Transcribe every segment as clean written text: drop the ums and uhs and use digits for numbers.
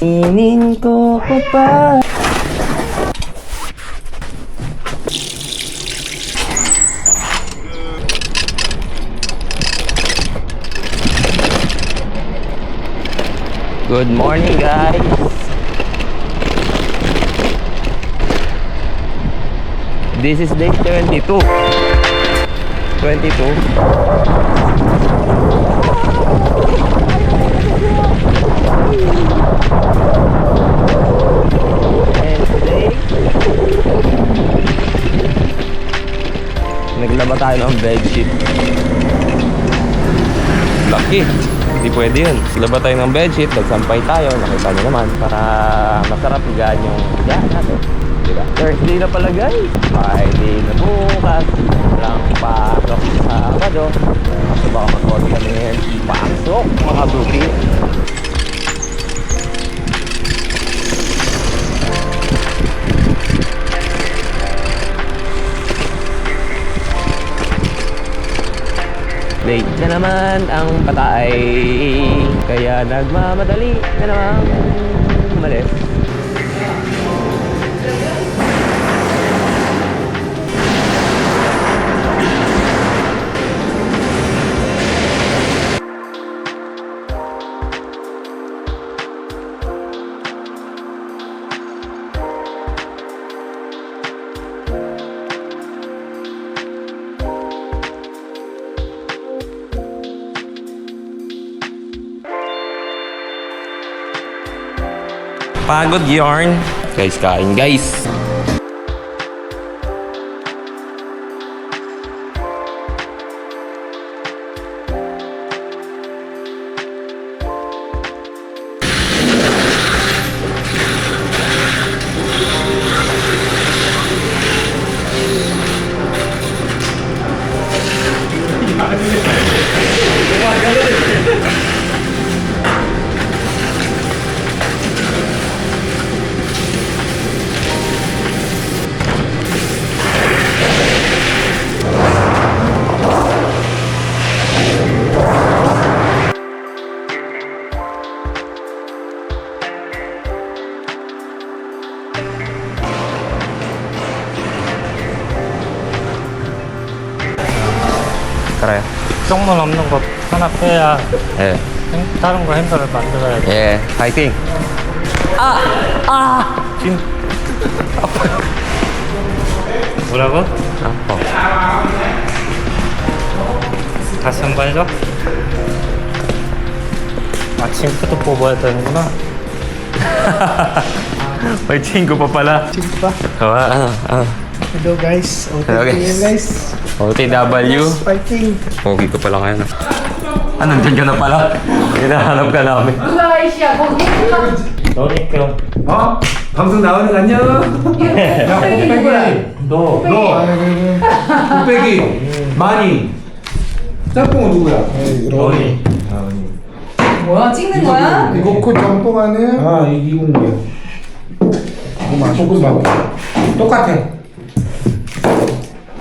Inin ko pa. Good morning, guys. This is day 22. Naglaba tayo ng bedsheet. Lucky. Hindi pwede yun. Naglaba tayo ng bedsheet. Nagsampay tayo. Nakita nyo naman. Para masarap higaan yung higaan natin. Diba? Thursday na pala, guys. Friday na bukas. Walang pasok sa Sabado. Kasi baka mag-order kami ngayon. Pasok, mga buki. Late na naman ang patay, kaya nagmamadali na naman umalis. Pagod yarn. Guys, kain guys. 그래. 똥만 없는 거 하나 빼야 예. 다른 거 행사를 만들어야 돼. 예. 파이팅. 지금 뭐라고? 아파. 다시 한 번 해줘. 아침부터 뽑아야 되는구나. May chingo pa pala. Chingo pa. Hello guys. Hello, guys. Yan guys. OTW. Fighting. Okay ka pala ngayon. Nandyan ka na pala. Hinahanap ka namin. 너니까. 어? 방송 나오는 거 안녕? 야, 곱빼기. 너. 곱빼기. 많이. 짬뽕은 누구야? 너니. 뭐야? 찍는 거야? 이거 짬뽕 안에 아, 이건 뭐야? 볶음밥. 똑같아.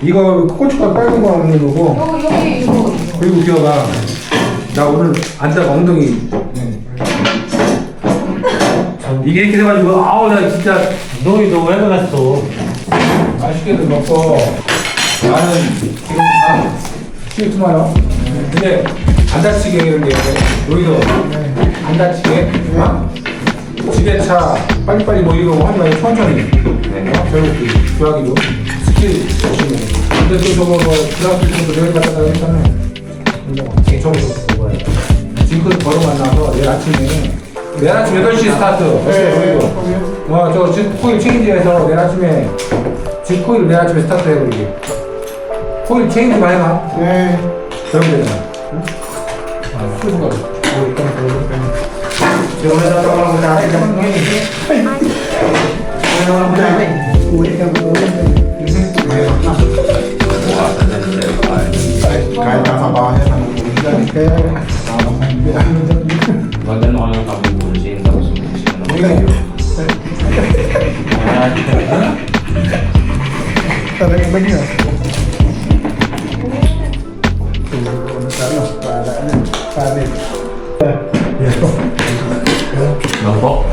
이거 고춧가루 빨간 거 없는 거고. 여기 이거. 그리고 기어가. 나 오늘 앉아가 엉덩이. 이게 이렇게 돼가지고, 아우, 나 진짜. 너희 너 왜 그랬어? 맛있게도 먹고 나는 지금 쉬지 마요. 근데 안 다치게 이런 게 여기도 안 다치게 지게차 빨리빨리 뭐 이런 거 하지 말고 천천히 저렇게 주하기로 스킬 조심해. 근데 또 저거 뭐 드라프트 정도 내일 갔다 했잖아. 저거 먹어야 돼. 지금 걸어 만나서 내일 아침 8시 스타트. 저 지금 코일 체인지에서 내일 아침에 코일 내일 아침에 스타트 해버리기. 코일 체인지 많이 해봐. 네. 그러면 되잖아. 수고가. 지금 회사 떠나보자. Kahit nasa bahay na nagpupunta. Kaya Maganda ka ng kabubulsin. Tapos umusin na. Tara, iba niya. Para Yes po. Opo.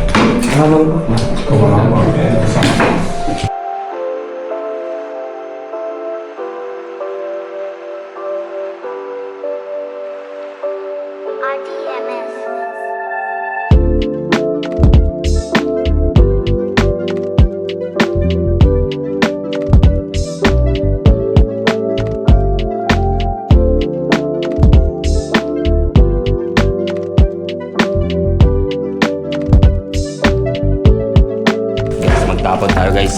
Guys, magtapon tayo guys.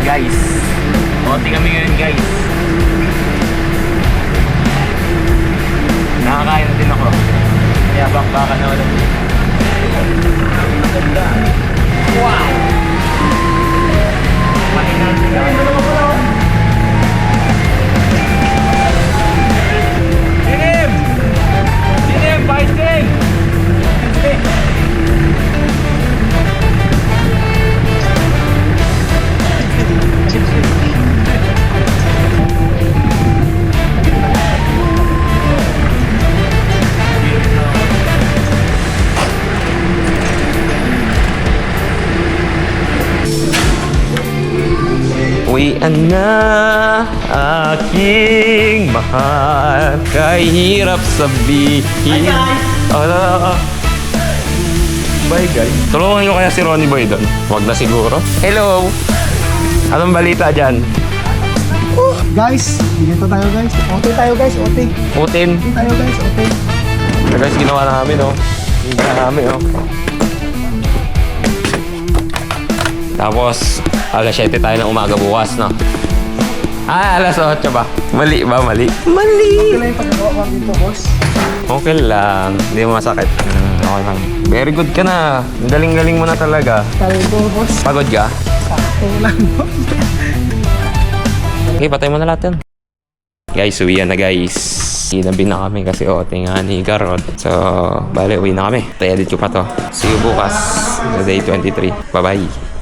Guys, konti kami ngayon guys. Nakakain na din ako. Kaya bakbakan na ulit. Ganda. Wow! Maingat sila. Dinim! Dinim! Paisting! Uwian na aking mahal, kahirap sabihin. Bye guys. Tulungan nyo kaya si Ronnie Boy doon. Huwag na siguro. Hello! Anong balita dyan? Guys, dito tayo guys. OT tayo guys, OT. Putin. OT tayo guys, OT. So guys, ginawa na namin oh. Ginawa na namin oh. Tapos, alas 7 tayo ng umaga bukas, no? Ah, alas 8 ba? Mali ba? Mali? Mali! Ito na yung pagkagawa ko dito, boss. Okay lang. Hindi mo masakit. Okay lang. Very good ka na. Ang galing-galing mo na talaga. Tayo ito, boss. Pagod ka? Sakto lang, boss. Okay, patay mo na lahat yan. Guys, uwian na guys. Ginabi na kami kasi OT nga ni Garrod. So, bale, uwi na kami. I-edit ko pa to. See you bukas sa day 23. Bye-bye.